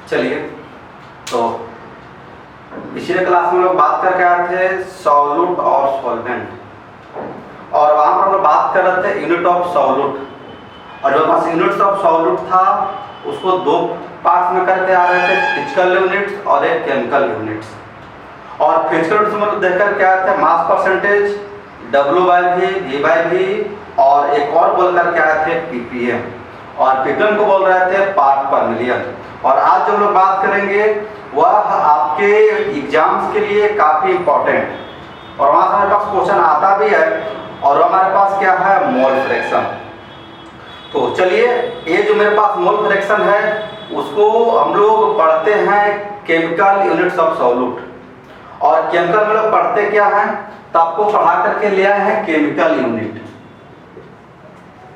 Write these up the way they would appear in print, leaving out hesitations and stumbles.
चलिए, तो पिछले क्लास में लोग बात करके आए थे सॉल्यूट और सॉल्वेंट, और वहाँ पर हम लोग बात कर रहे थे यूनिट ऑफ सॉल्यूट। और जो पास यूनिट्स ऑफ सॉल्यूट था उसको दो पार्ट्स में करके आ रहे थे, फिजिकल यूनिट्स और एक केमिकल यूनिट्स। और फिजिकल यूनिट्स में लोग देख कर क्या आए थे, मास परसेंटेज, W/V, V/V, और एक और बोल कर क्या आए थे ppm, और ppm को बोल रहे थे पार्ट पर मिलियन। और आज जो लोग बात करेंगे वह आपके एग्जाम्स के लिए काफ़ी इम्पोर्टेंट, और वहाँ से हमारे पास क्वेश्चन आता भी है, और हमारे पास क्या है मोल फ्रैक्शन। तो चलिए, ये जो मेरे पास मोल फ्रैक्शन है उसको हम लोग पढ़ते हैं केमिकल यूनिट्स ऑफ सॉल्यूट। और केमिकल में लोग पढ़ते क्या हैं, तो आपको पढ़ा करके ले आए हैं केमिकल यूनिट,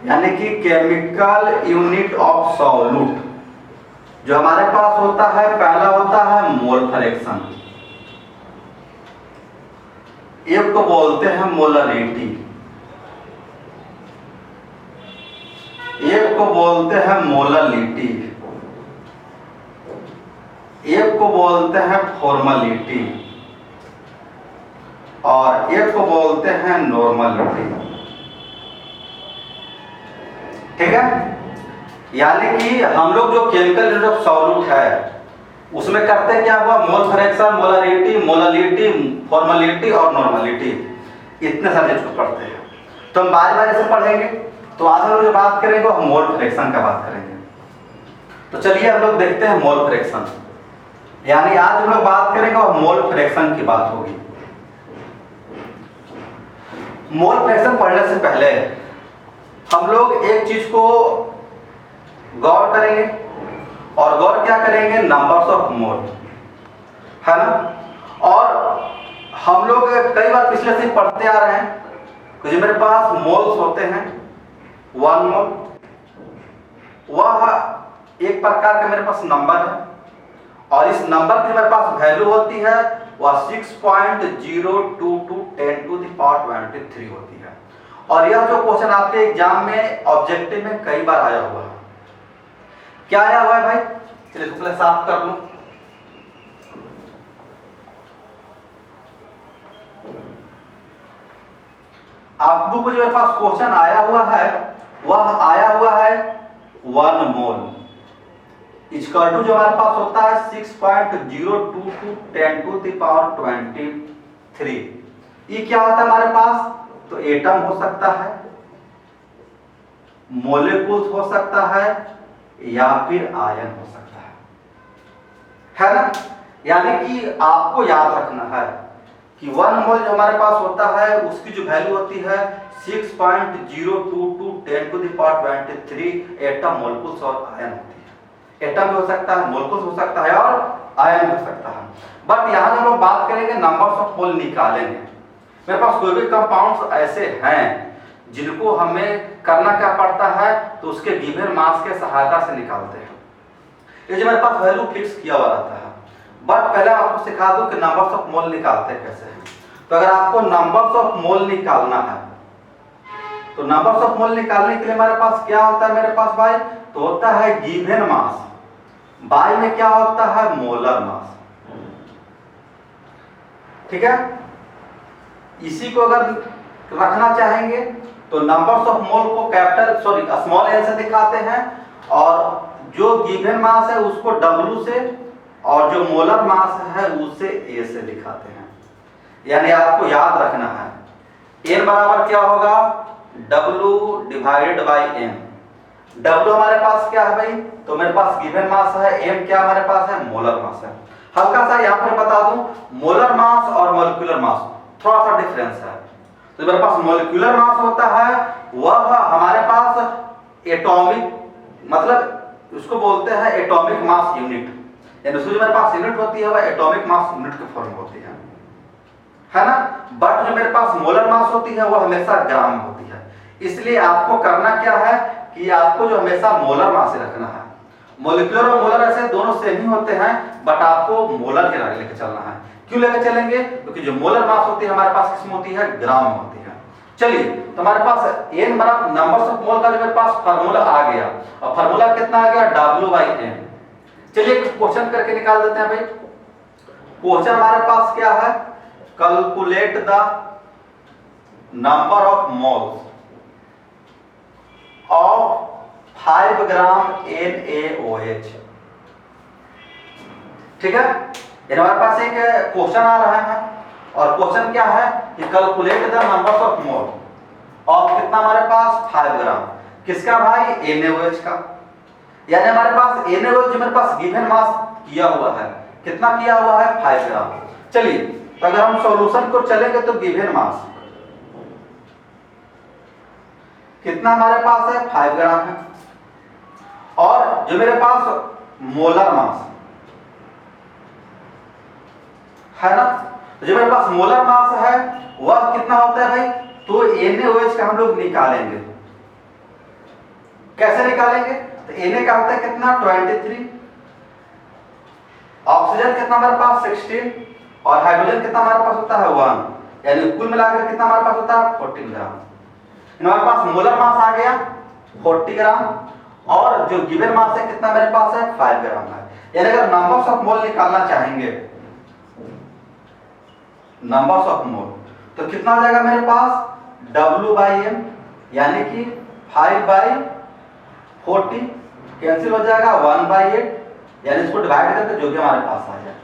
यानी कि केमिकल यूनिट ऑफ सॉल्यूट। जो हमारे पास होता है पहला होता है मोल फ्रैक्शन, एक को बोलते हैं मोलरिटी, एक को बोलते हैं मोललिटी, एक को बोलते हैं फॉर्मलिटी, और एक को बोलते हैं नॉर्मलिटी। ठीक है, यानी कि हम लोग जो केमिकल यूनिट ऑफ सॉल्यूट है उसमें करते क्या हुआ, mole fraction, molarity, molality, formality और नॉर्मलिटी, इतने सारे चीज को पढ़ते हैं। तो हम बारी बारी से पढ़ेंगे। तो आज हम लोग जो बात करेंगे वो मोल फ्रैक्शन का बात करेंगे। तो चलिए हम लोग देखते हैं मोल फ्रैक्शन, यानी आज हम लोग बात करेंगे वो मोल फ्रैक्शन की बात होगी। मोल फ्रैक्शन पढ़ने से पहले हम लोग एक चीज को गौर करेंगे, और गौर क्या करेंगे, नंबर्स ऑफ मोल, है ना। और हम लोग कई बार पिछले से पढ़ते आ रहे हैं कि जो मेरे पास मोल्स होते हैं 1 मोल, वह एक प्रकार का मेरे पास नंबर है, और इस नंबर की मेरे पास वैल्यू होती है वह 6.022 10⁻23 होती है। और यह जो क्वेश्चन आपके एग्जाम में ऑब्जेक्टिव में कई बार आया हुआ है। क्या आया हुआ है भाई, चलिए इसको पहले साफ कर लूं। आपको जो मेरे पास क्वेश्चन आया हुआ है वह आया हुआ है 1 मोल इक्वल टू जो हमारे पास होता है 6.022 10⁻23। ये क्या होता है हमारे पास, तो एटम हो सकता है, मोलिक्यूल्स हो सकता है, या फिर आयन हो सकता है ना। यानी कि आपको याद रखना है कि 1 मोल जो हमारे पास होता है उसकी जो वैल्यू होती है 6.022 10⁻23 एटम, मोलिक्यूल्स और आयन होती है। एटम भी हो सकता है, मोलिक्यूल्स हो सकता है, और आयन भी हो सकता है। बट यहाँ हम लोग बात करेंगे नंबर्स ऑफ मोल निकालेंगे। मेरे पास कोई भी कंपाउंड्स ऐसे हैं जिनको हमें करना क्या पड़ता है, तो उसके गिवन मास के सहायता से निकालते हैं। ये जो मेरे पास वैल्यू फिक्स किया हुआ रहता है, बट पहले आपको सिखा दूं कि नंबर्स ऑफ मोल निकालते कैसे हैं। तो अगर आपको नंबर्स ऑफ मोल निकालना है, तो नंबर्स ऑफ मोल निकालने के लिए हमारे पास क्या होता है, मेरे पास भाई तो होता है गिवन मास, बाय में क्या होता है मोलर मास। ठीक है, इसी को अगर रखना चाहेंगे तो नंबर्स ऑफ मोल को कैपिटल स्मॉल एल से दिखाते हैं, और जो गिवन मास है उसको W से, और जो मोलर मास है उसे A से दिखाते हैं। यानी आपको याद रखना है N बराबर क्या होगा, W/M। W हमारे पास क्या है भाई, तो मेरे पास गिवन मास है, M क्या हमारे पास है, मोलर मास है। हल्का सा यहाँ पर बता दूं, मोलर मास और मोलिकुलर मास थोड़ा सा डिफरेंस है। तो मेरे पास मोलिकुलर मास होता है वह हमारे पास एटॉमिक, मतलब उसको बोलते हैं एटॉमिक मास यूनिट, यानी उसकी जो मेरे पास यूनिट होती है वह एटॉमिक मास यूनिट के फॉर्म होती है ना। बट जो मेरे पास मोलर मास होती है वह हमेशा ग्राम में होती है। इसलिए आपको करना क्या है कि आपको जो हमेशा मोलर मास से रखना है। मोलिकुलर और मोलर ऐसे दोनों सेम ही होते हैं, बट आपको मोलर के लेके चलना है। क्यों लेके चलेंगे, क्योंकि जो मोलर मास होती है हमारे पास किसमें होती है, ग्राम में होती है। चलिए, तो हमारे पास n बराबर नंबर्स ऑफ मोल का जो मेरे पास फार्मूला आ गया, और फार्मूला कितना आ गया, W/M। चलिए क्वेश्चन करके निकाल देते हैं भाई। क्वेश्चन हमारे पास क्या है, calculate the number of moles of 5 gram NaOH। ठीक है, ये हमारे पास एक क्वेश्चन आ रहा है और क्वेश्चन क्या है कि calculate the number of mole of कितना हमारे पास 5 ग्राम किसका भाई, NaOH का। यानी हमारे पास NaOH जो मेरे पास गिवन मास किया हुआ है, कितना किया हुआ है 5 ग्राम। चलिए तो अगर हम सॉल्यूशन को चलेंगे तो गिवन मास कितना हमारे पास है 5 ग्राम है, और जो मेरे पास मोलर मास है ना, जो मेरे पास मोलर मास है वह कितना होता है भाई, तो NaOH का हम लोग निकालेंगे। कैसे निकालेंगे, तो Na का होता है कितना 23, ऑक्सीजन कितना हमारे पास 16 और हाइड्रोजन कितना हमारे पास होता है 1, यानी कुल मिलाकर कितना हमारे पास होता है 14 ग्राम। हमारे पास मोलर मास आ गया 40 ग्राम और जो गिवन मास है कितना मेरे पास है 5 ग्राम है। यानी अगर नंबर्स ऑफ मोल निकालना चाहेंगे, नंबर्स ऑफ मोल, तो कितना हो जाएगा मेरे पास W/m, यानी कि 5/40 कैंसिल हो जाएगा 1/8, यानी इसको डिवाइड करके जो भी हमारे पास आ जाए।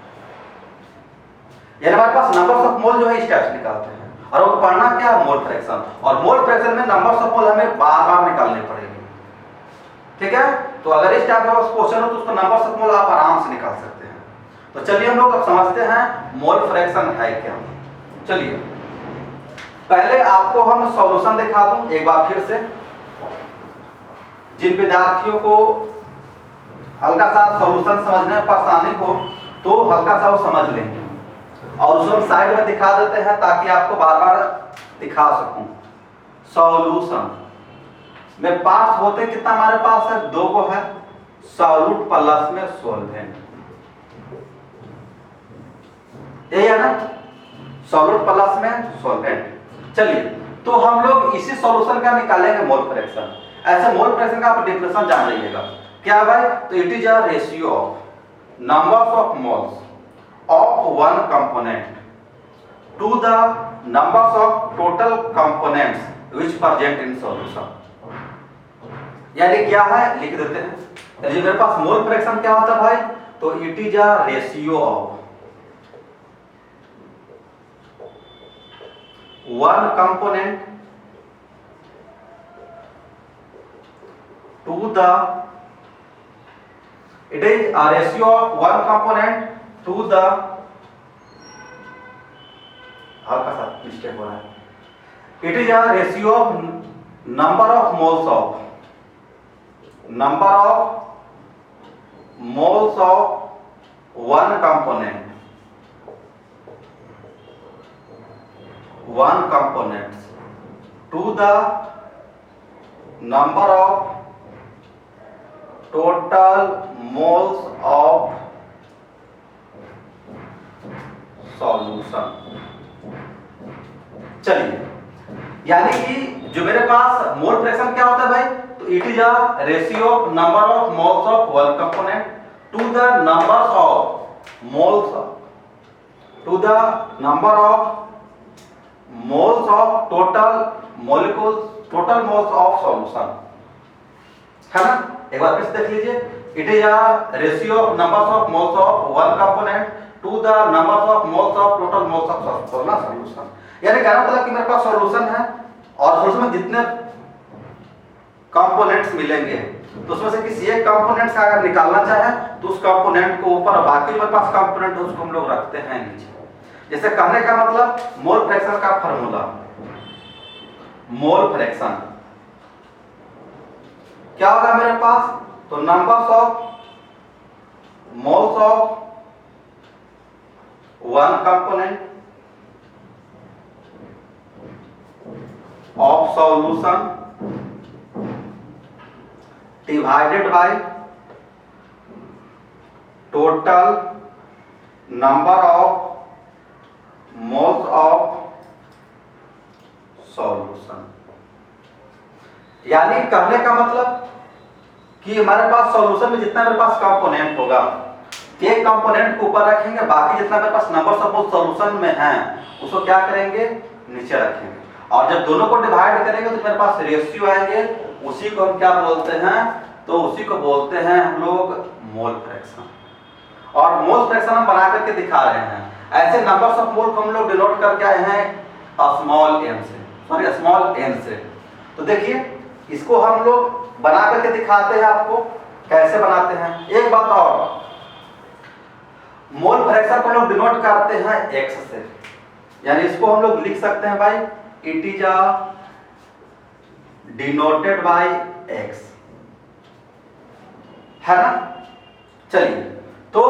यानी हमारे पास नंबर्स ऑफ मोल जो है स्टेप्स निकालते हैं और वो पढ़ना क्या है मोल फ्रैक्शन, और मोल फ्रैक्शन में नंबर्स ऑफ मोल हमें बार बार निकालने पड़ेंगे। ठीक है, तो अगर इस टाइप का क्वेश्चन हो तो उसको नंबर्स ऑफ मोल आप आराम से निकाल सकते हैं। तो चलिए हम लोग अब समझते हैं मोल फ्रैक्शन है क्या। चलिए पहले आपको हम सॉल्यूशन दिखा दूं एक बार फिर से, जिन विद्यार्थियों को हल्का सा सॉल्यूशन समझने में परेशानी हो तो हल्का सा वो समझ लेंगे, और उसको हम साइड में दिखा देते हैं ताकि आपको बार बार दिखा सकूं। सॉल्यूशन में पास होते कितना हमारे पास है, 2 को है, सॉल्यूट प्लस में सॉल्वेंट, यही है ना, सॉल्यूट प्लस में सॉल्वेंट। चलिए तो हम लोग इसी सॉल्यूशन का निकालेंगे मोल फ्रैक्शन। ऐसे मोल फ्रैक्शन का आप डेफिनेशन जान लीजिएगा क्या भाई, तो it is a ratio of numbers of moles of one component to the numbers of total components which present in solution। यानी क्या है लिख देते हैं, यानी मेरे पास मोल फ्रैक्शन क्या होता है भाई, तो it is a ratio of one component to the, it is a ratio of one component to the, हल्का सा मिस्टेक हो रहा है, it is a ratio of number of moles of, number of moles of one component, one components to the number of total moles of solution. चलिए यानी कि जो मेरे पास मोल फ्रैक्शन क्या होता है भाई, तो it is a ratio of number of moles of one component to the numbers of moles, to the number of moles of total molecules, total moles of solution, है ना। एक बार फिर से देख लीजिए, it is a ratio of numbers of moles of one component to the numbers of moles of total moles of solution. यानी कहना मतलब कि मेरे पास सॉल्यूशन है और सॉल्यूशन में जितने कंपोनेंट्स मिलेंगे तो उसमें से किसी एक कंपोनेंट का अगर निकालना चाहे तो उस कंपोनेंट को ऊपर, बाकी मेरे पास कंपोनेंट उसको हम लोग रखते हैं नीचे। जैसे कहने का मतलब मोल फ्रैक्शन का फार्मूला, मोल फ्रैक्शन क्या होगा मेरे पास, तो numbers of moles of one component of solution divided by total number of moles of solution। यानी कहने का मतलब कि हमारे पास सॉल्यूशन में जितना मेरे पास कंपोनेंट होगा, एक कंपोनेंट को ऊपर रखेंगे, बाकी जितना मेरे पास नंबर सपोज सॉल्यूशन में है उसको क्या करेंगे, नीचे रखेंगे। और जब दोनों को डिवाइड करेंगे तो मेरे पास रेशियो आएंगे, उसी को हम क्या बोलते हैं, तो उसी को बोलते हैं हम लोग मोल फ्रैक्शन। और मोल फ्रैक्शन हम बना करके दिखा रहे हैं। ऐसे नंबर्स ऑफ मोल को हम लोग डिनोट करके आए हैं स्मॉल m से, सॉरी स्मॉल n से। तो देखिए इसको हम लोग बना करके दिखाते हैं आपको कैसे बनाते हैं। एक बात और, मोल फ्रैक्शन को हम लोग डिनोट करते हैं x से, यानी इसको हम लोग लिख सकते हैं भाई it is denoted by x, है ना। चलिए तो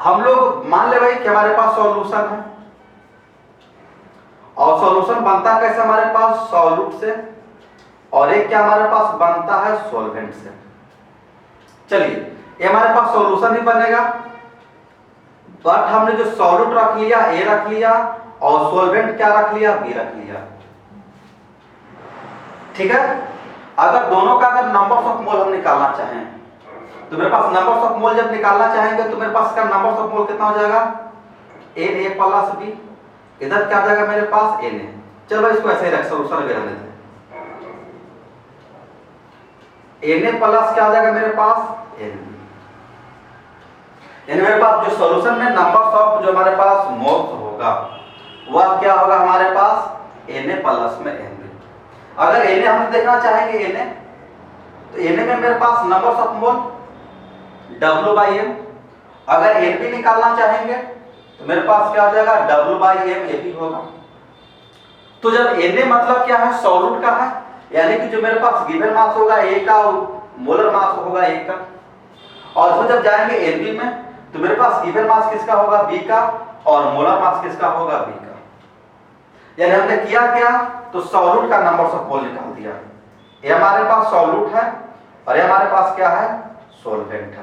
हम लोग मान ले भाई कि हमारे पास सॉल्यूशन है, और सॉल्यूशन बनता कैसे हमारे पास सॉल्यूट से, और एक क्या हमारे पास बनता है सॉल्वेंट से। चलिए ये हमारे पास सॉल्यूशन ही बनेगा, बट हमने जो सॉल्यूट रख लिया A रख लिया, और सॉल्वेंट क्या रख लिया, B रख लिया, ठीक है। अगर दोनों का अगर नंबर्स ऑफ मोल हम निकालना चाहें तो मेरे पास नंबर्स ऑफ मोल जब निकालना चाहेंगे तो मेरे पास का नंबर्स ऑफ मोल कितना हो जाएगा, Na प्लस B, इधर क्या आ जाएगा मेरे पास Na। चलो इसको ऐसे ही रख, सॉल्यूशन में रहने दें, Na प्लस क्या आ जाएगा मेरे पास Nb। यानी मेरे पास जो सॉल्यूशन में नंबर्स ऑफ जो हमारे पास मोल्स होगा वह क्या होगा हमारे पास Na प्लस में Nb। अगर Na हम देखना चाहेंगे Na, तो Na में मेरे पास नंबर्स ऑफ मोल W/m। अगर Nb निकालना चाहेंगे तो मेरे पास क्या हो जाएगा W/m Ab होगा। तो जब Na मतलब क्या है, सॉल्यूट का है, यानी कि जो मेरे पास गिवन मास होगा A का, मोलर मास होगा A का, और फिर जब जाएंगे Nb में तो मेरे पास गिवन मास किसका होगा, B का, और मोलर मास किसका होगा, B का। यानी हमने किया क्या, तो सॉल्यूट का नंबर्स ऑफ मोल निकाल दिया। ये हमारे पास सॉल्यूट है और ये हमारे पास क्या है, सॉल्वेंट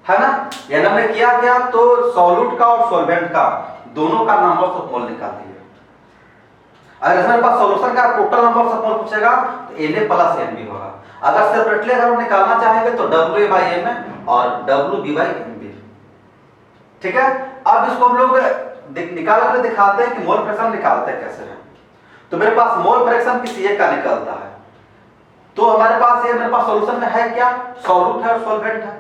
है ना। यानी हमने किया क्या, तो सॉल्यूट का और सॉल्वेंट का दोनों का नंबर्स ऑफ मोल निकाल दिया। अगर इसमें पास सॉल्यूशन का टोटल नंबर्स ऑफ मोल पूछेगा तो Na प्लस Nb होगा। अगर सेपरेटली अगर हम निकालना चाहेंगे तो WA/m और WB/Mb, ठीक है। अब इसको हम लोग निकाल कर दिखाते हैं कि मोल फ्रैक्शन निकालते हैं कैसे हैं। तो मेरे पास मोल फ्रैक्शन किसी एक का निकलता है, तो हमारे पास ये मेरे पास सॉल्यूशन में है क्या, सॉल्यूट है और सॉल्वेंट है।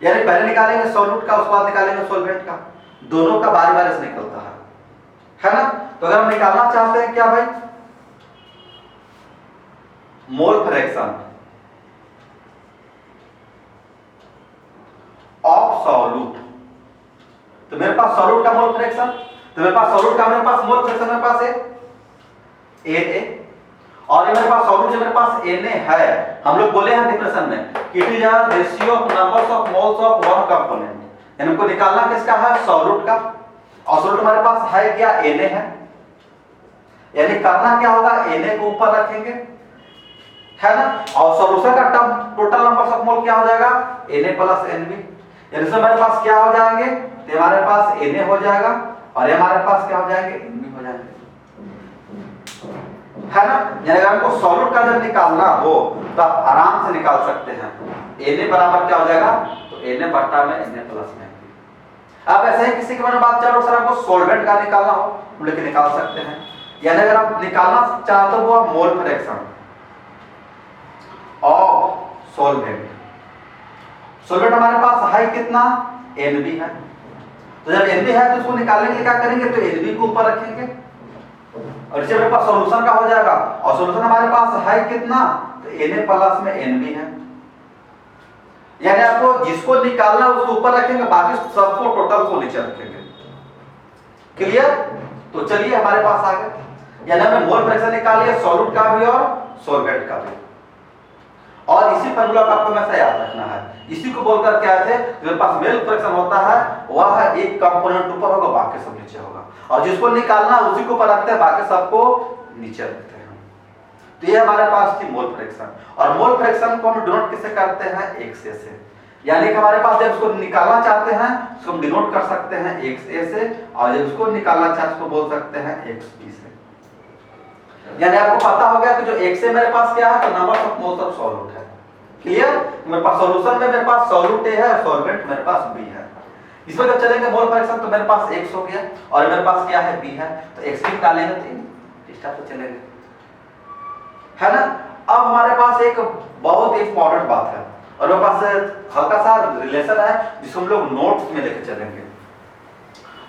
यानी पहले निकालेंगे सॉल्यूट का, उसके बाद निकालेंगे सॉल्वेंट का, दोनों का बारी बारी से निकलता है ना। तो अगर हम निकालना चाहते हैं क्या भाई, मोल फ्रैक्शन ऑफ सॉल्यूट, तो मेरे पास सॉल्यूट का मोल फ्रैक्शन, तो मेरे पास सॉल्यूट का मेरे पास मोल फ्रैक्शन मेरे पास है Na, और ये मेरे पास सॉल्यूट जो मेरे पास Na है, हम लोग बोले हैं डिफिनेशन में कि it is a ratio of numbers of moles of one component. यानी हमको निकालना किसका है, सॉल्यूट का, और सॉल्यूट हमारे पास है क्या, Na है। यानी करना क्या होगा, Na को ऊपर रखेंगे, है ना, और सॉल्यूशन का टोटल नंबर्स ऑफ मोल क्या हो जाएगा, Na प्लस Nb। यानी इसमें हमारे पास क्या हो जाएंगे, तो हमारे पास Na हो जाएगा और ये हमारे पास क्या हो जाएंगे, Nb हो जाएंगे, है ना। यानी अगर हमको सॉल्यूट का जब निकालना हो तो आप आराम से निकाल सकते हैं। Na बराबर क्या हो जाएगा, तो Na बट्टा में Na प्लस में। अब ऐसे ही किसी के मैंने बात चलो सर आपको सॉल्वेंट का निकालना हो, हम लोग निकाल सकते हैं। यानी अगर आप निकालना चाहते हो वो mole fraction of solvent, solvent हमारे पास है कितना, Nb है। तो जब Nb है तो इसको निकालने के लिए क्या करेंगे, तो Nb को ऊपर रखेंगे, और इसे मेरे पास सॉल्यूशन का हो जाएगा, और सॉल्यूशन हमारे पास है कितना, तो Na प्लस में Nb है। यानी आपको जिसको निकालना है उसको ऊपर रखेंगे, बाकी सबको टोटल को नीचे रखेंगे। क्लियर। तो चलिए हमारे पास आ गए, यानी हमने मोल फ्रैक्शन निकाल लिया सॉल्यूट का भी और सॉल्वेंट का भी। और इसी फॉर्मूला को आपको हमेशा याद रखना है। इसी को बोलकर क्या थे, मेरे पास मोल फ्रैक्शन होता है वह एक कंपोनेंट ऊपर होगा बाकी सब नीचे होगा, और जिसको निकालना उसी को ऊपर रखते हैं बाकी सबको नीचे रखते हैं। तो ये हमारे पास थी मोल फ्रैक्शन। और मोल फ्रैक्शन को हम डिनोट किससे करते हैं, XA से। यानी कि हमारे पास जब उसको निकालना चाहते हैं उसको हम डिनोट कर सकते हैं XA से, और जब उसको निकालना चाहते हैं उसको बोल सकते हैं XB से। यानी आपको पता हो गया कि जो x से मेरे पास क्या है, तो number of moles of solute है। क्लियर? मेरे पास सॉल्यूशन में मेरे पास सॉल्यूट A है, सॉल्वेंट मेरे पास B है। इसमें जब चलेंगे मोल फ्रैक्शन तो मेरे पास x हो गया और मेरे पास क्या है, B है, तो x भी निकालेंगे तो इस टाइप से चलेंगे, है ना। अब हमारे पास एक बहुत इंपॉर्टेंट बात है और मेरे पास हल्का सा रिलेशन है जिसको हम लोग नोट्स में लेके चलेंगे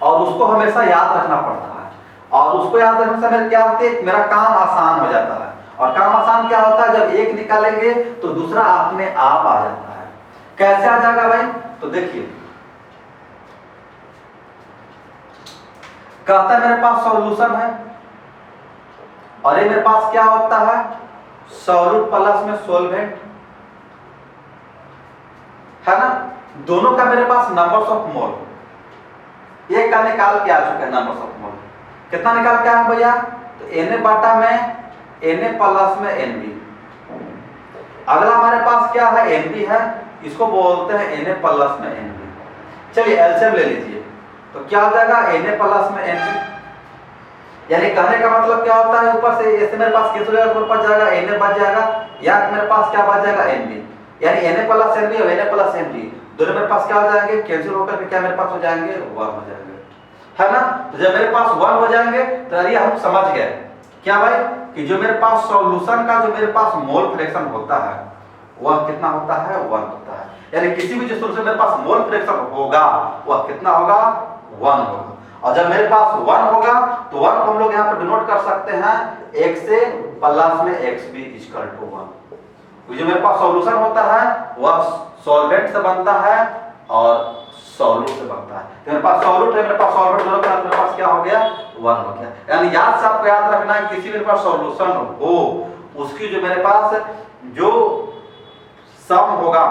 और उसको हमेशा याद रखना पड़ता है। और उसको याद रखने से मेरे क्या होते है, मेरा काम आसान हो जाता है। और काम आसान क्या होता है, जब एक निकालेंगे तो दूसरा अपने आप आ जाता है। कैसे आ जाएगा भाई, तो देखिए कहता है मेरे पास सॉल्यूशन है और ये मेरे पास क्या होता है, सॉल्यूट प्लस में सॉल्वेंट, है ना। दोनों का मेरे पास नंबर्स ऑफ मोल, एक का निकाल के आ चुका है नंबर्स ऑफ मोल। कितना निकाल के आया भैया, तो Na बाटा में Na प्लस में Nb। अगला हमारे पास क्या है, Nb है, इसको बोलते हैं Na प्लस में Nb। चलिए एलसीएम ले लीजिए, तो क्या हो जाएगा Na प्लस में Nb। यानी कहने का मतलब क्या होता है, ऊपर से ऐसे मेरे पास किस हो ऊपर जाएगा Na बच जाएगा, या मेरे पास क्या बच जाएगा Nb। यानी Na प्लस Nb और Na प्लस Nb दोनों मेरे पास क्या हो जाएंगे, कैंसिल होकर के क्या मेरे पास हो जाएंगे, 1 हो जाएंगे, है ना। तो जब मेरे पास 1 हो जाएंगे तो ये हम समझ गए क्या भाई, कि जो मेरे पास सॉल्यूशन का जो मेरे पास मोल फ्रैक्शन होता है वह कितना होता है, 1 होता है। यानी किसी भी जो सॉल्यूशन मेरे पास मोल फ्रैक्शन होगा वह कितना होगा, 1 होगा। और जब मेरे पास 1 होगा तो 1 को हम लोग यहाँ पर डिनोट कर सकते हैं x से प्लस में xb इक्वल टू 1। जो मेरे पास सॉल्यूशन होता है वह सॉल्वेंट से बनता है और सॉल्यूट से बनता है। तो मेरे पास सॉल्यूट है, मेरे पास सॉल्वेंट दोनों का मेरे पास क्या हो गया, 1 हो गया। यानी याद से आपको याद रखना है किसी मेरे पास सॉल्यूशन हो उसकी जो मेरे पास जो सम होगा,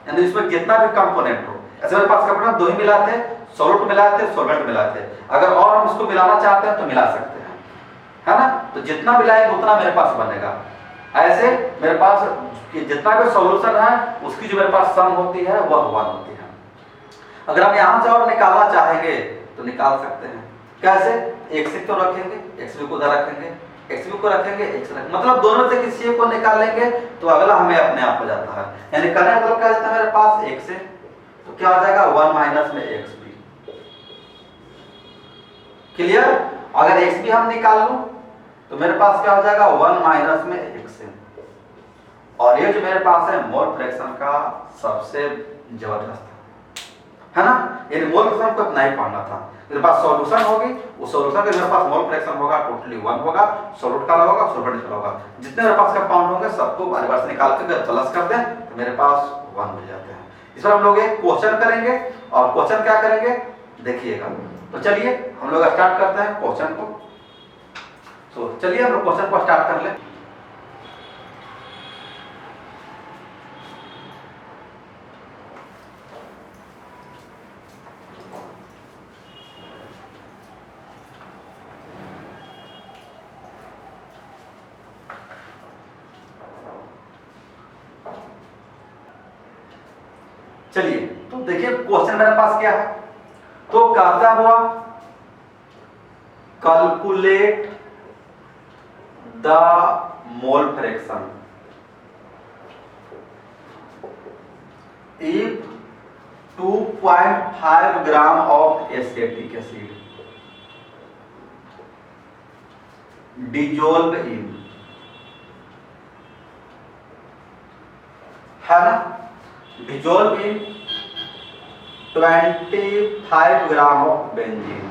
यानी इसमें जितना भी कंपोनेंट हो, ऐसे मेरे पास कंपोनेंट 2 ही मिला थे, सॉल्यूट मिला थे, सॉल्वेंट मिला थे। अगर और हम इसको मिलाना चाहते हैं तो मिला सकते हैं, है ना। तो जितना मिलाएंगे उतना मेरे पास बनेगा। ऐसे मेरे पास जितना भी सॉल्यूशन है उसकी जो मेरे पास सम होती है वह 1 होती है। अगर हम यहां से और निकालना चाहेंगे तो निकाल सकते हैं। कैसे, x को रखेंगे, xb को उधर रखेंगे, xb को रखेंगे, x रखेंगे, मतलब दोनों से किसी एक को निकाल लेंगे तो अगला हमें अपने आप हो जाता है। यानी करने का मतलब क्या जाता है, मेरे पास x है तो क्या हो जाएगा 1 माइनस में xb। क्लियर? अगर xb हम निकाल लूं तो मेरे पास क्या हो जाएगा 1 माइनस में x है। और ये जो मेरे पास है मोल फ्रैक्शन का सबसे जबरदस्त है ना। यानी मोल फ्रैक्शन को इतना ही पढ़ना था। मेरे पास सॉल्यूशन होगी, उस सॉल्यूशन के मेरे पास मोल फ्रैक्शन होगा टोटली 1 होगा, सॉल्यूट का होगा, सॉल्वेंट का होगा। जितने मेरे पास कंपाउंड होंगे सबको बार बार से निकाल के अगर प्लस कर दें तो मेरे पास 1 मिल जाते हैं। इस पर हम लोग एक क्वेश्चन करेंगे और क्वेश्चन क्या करेंगे देखिएगा। तो चलिए हम लोग स्टार्ट करते हैं क्वेश्चन को। तो चलिए हम लोग क्वेश्चन को स्टार्ट कर लें। चलिए तो देखिए क्वेश्चन मेरे पास क्या है, तो कहता हुआ calculate the mole fraction if 2.5 gram of acetic acid dissolve in, है ना, dissolve in 25 gram of benzene.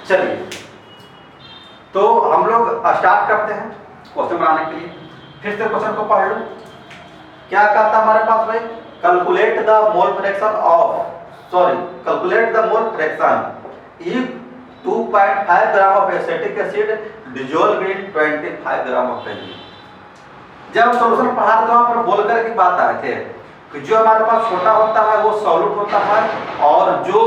चलिए तो हम लोग स्टार्ट करते हैं क्वेश्चन बनाने के लिए। फिर से क्वेश्चन को पढ़ लो। क्या कहता है हमारे पास भाई, calculate the mole fraction of calculate the mole fraction if 2.5 gram of acetic acid dissolve in 25 gram of benzene. जब हम सॉल्यूशन पढ़ा तो वहां पर बोल कर की बात आए थे कि जो हमारे पास छोटा होता है वो सॉल्यूट होता है और जो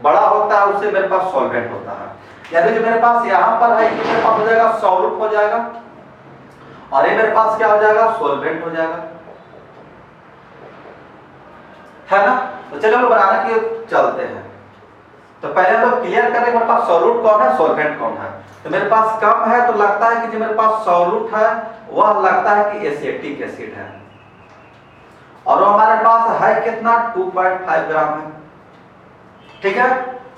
बड़ा होता है उससे मेरे पास सॉल्वेंट होता है। यानी जो मेरे पास यहाँ पर है ये मेरे पास हो जाएगा सॉल्यूट हो जाएगा और ये मेरे पास क्या हो जाएगा, सॉल्वेंट हो जाएगा, है ना। तो चलो बनाने के चलते हैं। तो पहले हम लोग क्लियर करें मेरे पास सॉल्यूट कौन है, सॉल्वेंट कौन है। तो मेरे पास कम है तो लगता है कि जो मेरे पास सॉल्यूट है वह लगता है कि एसिटिक एसिड है, और वो हमारे पास है कितना 2.5 ग्राम है। ठीक है,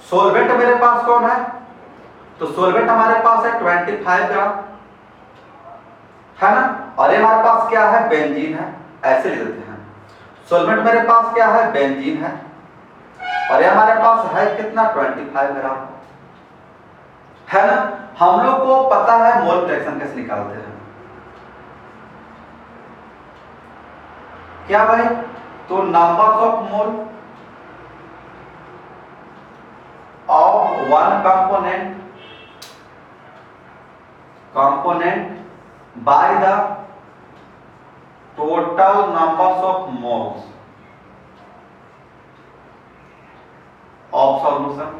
सॉल्वेंट मेरे पास कौन है, तो सॉल्वेंट हमारे पास है 25 ग्राम, है ना। और ये हमारे पास क्या है, बेंजीन है, ऐसे लिख देते हैं। सॉल्वेंट मेरे पास क्या है, बेंजीन है, और ये हमारे पास है कितना 25 ग्राम, है ना। हम लोग को पता है मोल फ्रैक्शन कैसे निकालते हैं, क्या भाई, तो numbers of mole of one component by the total numbers of moles of solution.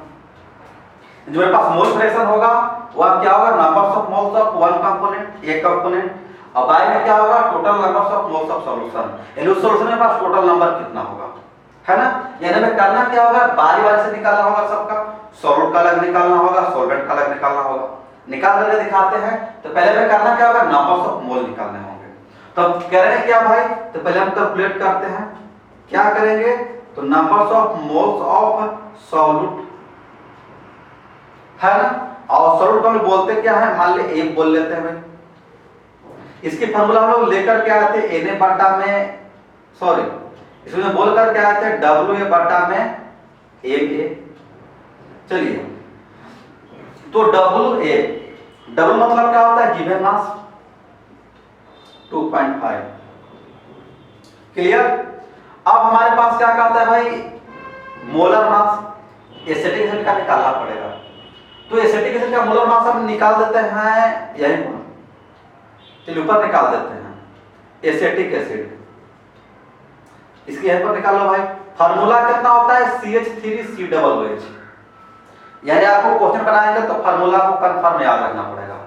जो मेरे पास मोल फ्रैक्शन होगा वह क्या होगा, numbers of moles of one component, एक कंपोनेंट, और बाय में क्या होगा, total numbers of moles of solution. यानी उस सॉल्यूशन में पास टोटल नंबर कितना होगा, है ना। यानी हमें करना क्या होगा, बारी बारी से निकालना होगा सबका, सॉल्यूट का अलग निकालना होगा, सॉल्वेंट का अलग निकालना होगा। निकाल करके दिखाते हैं। तो पहले हमें करना क्या होगा, नंबर्स ऑफ मोल निकालने होंगे। तो हम करें क्या भाई, तो पहले हम कैलकुलेट करते हैं, क्या करेंगे, तो numbers of moles of solute, है ना। और सॉल्यूट को हम बोलते क्या है, मान ले एक बोल लेते हैं भाई। इसकी फार्मूला हम लोग लेकर के आए थे Na बटा में, सॉरी इसमें बोल कर के आए थे WA बटा में MA। चलिए, तो WA, डबल मतलब क्या होता है, गिवन मास 2.5, क्लियर। अब हमारे पास क्या कहता है भाई, मोलर मास एसिटिक एसिड का निकालना पड़ेगा। तो एसिटिक एसिड का मोलर मास हम निकाल देते हैं यहीं पर, चलिए ऊपर निकाल देते हैं एसिटिक एसिड, इसकी यहीं पर निकालो भाई। फार्मूला कितना होता है, CH3COOH। यानी आपको क्वेश्चन बनाएंगे तो फार्मूला को कंफर्म याद रखना पड़ेगा।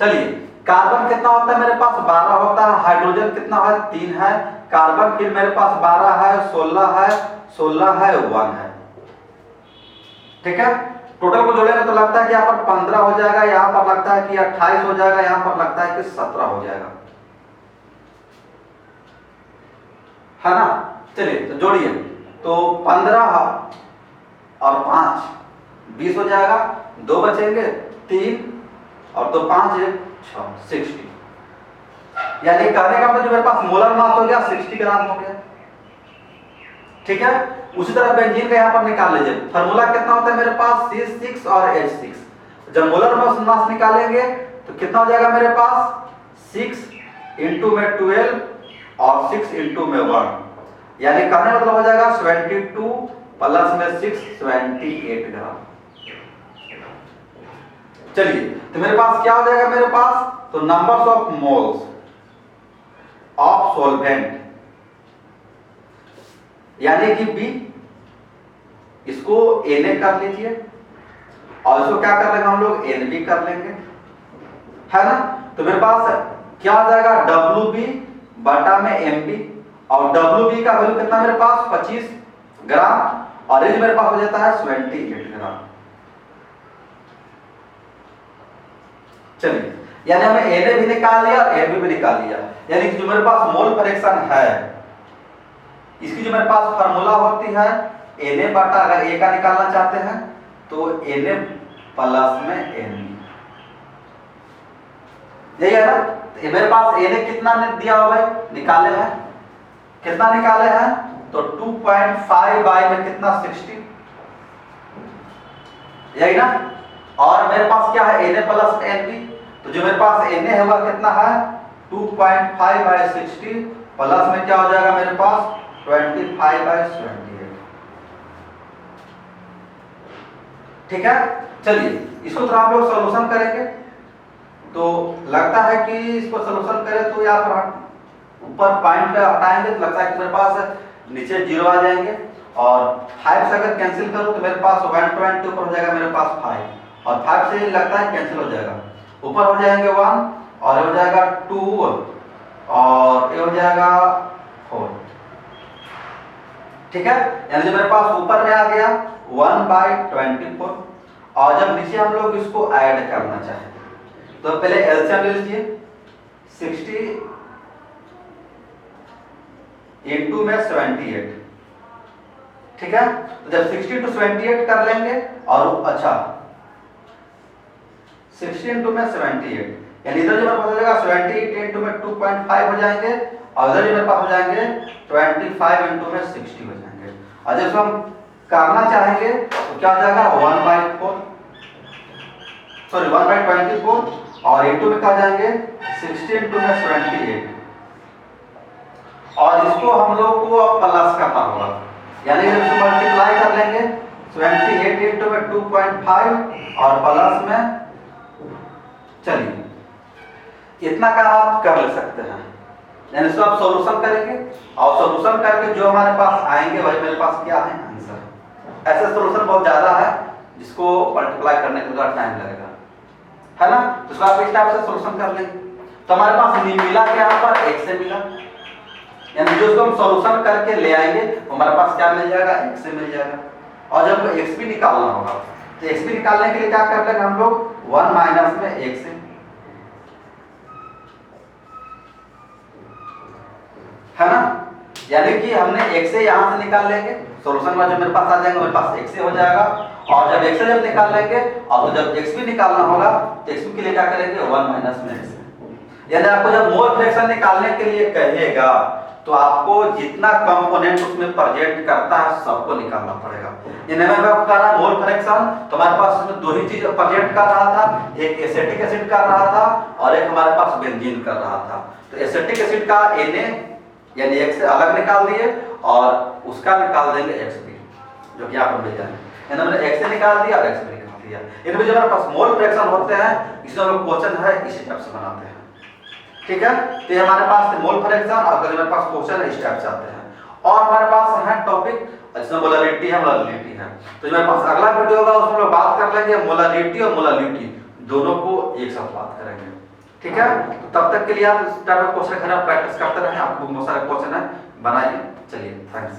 चलिए, कार्बन कितना होता है मेरे पास, 12 होता है। हाइड्रोजन कितना है, 3 है। कार्बन फिर मेरे पास 12 है, 16 है, 16 है, 1 है। ठीक है, टोटल को जोड़ेंगे तो लगता है कि यहाँ पर 15 हो जाएगा, यहाँ पर लगता है कि 28 हो जाएगा, यहाँ पर लगता है कि 17 हो जाएगा, है ना। चलिए तो जोड़िए, तो 15 और 5 20 हो जाएगा, 2 बचेंगे, 3 और 2 5 6 60। यानी कहने का मतलब जो मेरे पास मोलर मास हो गया 60 ग्राम हो गया। ठीक है, उसी तरह बेंजीन का यहाँ पर निकाल लीजिए। फार्मूला कितना होता है मेरे पास, C6 और H6। जब मोलर मास निकालेंगे तो कितना हो जाएगा मेरे पास, 6 इंटू में 12 और 6 इंटू में 1, यानी कहने का मतलब हो जाएगा 22 प्लस में 6 28 ग्राम। चलिए, तो मेरे पास क्या हो जाएगा, मेरे पास तो numbers of moles of solvent, यानी कि B, इसको Na कर लीजिए और इसको क्या कर लेंगे हम लोग, NB कर लेंगे, है ना। तो मेरे पास क्या हो जाएगा, WB बटा में MB, और WB का वैल्यू कितना मेरे पास 25 ग्राम, और ये मेरे पास हो जाता है 28 ग्राम। चलिए, यानी हमें Na भी निकाल लिया और NB भी निकाल लिया। यानी कि जो मेरे पास मोल फ्रैक्शन है, इसकी जो मेरे पास फार्मूला होती है Na बटा, अगर A का निकालना चाहते हैं तो Na प्लस में NB, यही है ना। तो मेरे पास Na कितना दिया हुआ भाई, निकाले हैं, कितना निकाले हैं, तो 2.5 बाई में कितना 60, यही ना। और मेरे पास क्या है, Na प्लस NB, तो जो मेरे पास Na होगा कितना है 2.5 बाई 60, प्लस में क्या हो जाएगा मेरे पास 25 बाई 28। ठीक है, चलिए इसको थोड़ा आप लोग सॉल्यूशन करेंगे तो लगता है कि इसको सॉल्यूशन करें तो यहाँ पर ऊपर पॉइंट हटाएंगे तो लगता है कि मेरे पास नीचे 0 आ जाएंगे, और 5 से अगर कैंसिल करो तो मेरे पास 120 ऊपर हो जाएगा मेरे पास 5, और 5 से लगता है कैंसिल हो जाएगा, ऊपर हो जाएंगे 1 और ये हो जाएगा 2 और ये हो जाएगा 4। ठीक है, यानी जो मेरे पास ऊपर में आ गया 1/24, और जब नीचे हम लोग इसको ऐड करना चाहें तो पहले एलसीएम ले लीजिए। 60 इंटू में 78, ठीक है। तो जब 60 to 78 कर लेंगे और अच्छा 60 इंटू में 78, यानी इधर जो मेरे पास हो जाएगा 78 इंटू में 2.5 हो जाएंगे, और इधर जो मेरे पास हो जाएंगे 25 इंटू में 60 हो जाएंगे। और जब हम करना चाहेंगे तो क्या हो जाएगा 1/4, सॉरी 1/24, और इंटू में क्या हो जाएंगे 60 इंटू में 78, और इसको हम लोग को अब प्लस करना होगा, यानी जब इसको मल्टीप्लाई कर लेंगे 78 इंटू में 2.5 और प्लस में, चलिए इतना का आप कर ले सकते हैं। यानी इसको आप सॉल्यूशन करेंगे और सॉल्यूशन करके जो हमारे पास आएंगे वही मेरे पास क्या है आंसर। ऐसे सॉल्यूशन बहुत ज्यादा है जिसको मल्टीप्लाई करने के बाद टाइम लगेगा, है ना। तो इसको आप इस टाइप से सॉल्यूशन कर लेंगे। तो हमारे पास नहीं मिला क्या, यहाँ पर x से मिला, यानी जो हम सॉल्यूशन करके ले आएंगे हमारे पास क्या मिल जाएगा, x से मिल जाएगा। और जब x भी निकालना होगा तो x भी निकालने के लिए क्या कर लेंगे हम लोग 1 माइनस में x से, है ना। यानी कि हमने x से यहां से निकाल लेंगे, सॉल्यूशन में जो मेरे पास आ जाएगा मेरे पास x से हो जाएगा, और जब x से जब निकाल लेंगे और तो जब x भी निकालना होगा तो x के लिए क्या करेंगे 1 माइनस में x। यानी आपको जब मोल फ्रैक्शन निकालने के लिए कहेगा तो आपको जितना कंपोनेंट उसमें प्रेजेंट करता है सबको निकालना पड़ेगा। यानी मैं आपको कह रहा मोल फ्रैक्शन तो हमारे पास उसमें दो ही चीज प्रेजेंट कर रहा था, एक एसिटिक एसिड कर रहा था और एक हमारे पास बेंजीन कर रहा था। तो एसिटिक एसिड का Na यानी x से अलग निकाल दिए और उसका निकाल देंगे Xb, जो कि यहाँ पर मिल जाएगा। यानी हमने x से निकाल दिया और x भी निकाल दिया। इनमें जो हमारे पास मोल फ्रैक्शन होते हैं इसमें हम लोग क्वेश्चन है इसी टाइप से बनाते हैं, ठीक है। तो ये हमारे पास मोल फ्रैक्शन और अगर हमारे पास क्वेश्चन है इस टाइप से आते हैं। और हमारे पास है टॉपिक जिसमें मोलरिटी है, मोलालिटी है। तो जो हमारे पास अगला वीडियो होगा उसमें हम लोग बात कर लेंगे मोलालिटी और मोलालिटी दोनों को एक साथ बात करेंगे, ठीक है। तो तब तक के लिए आप इस टाइप का क्वेश्चन घर प्रैक्टिस करते रहें, आपको बहुत सारे क्वेश्चन है बनाइए। चलिए थैंक्स।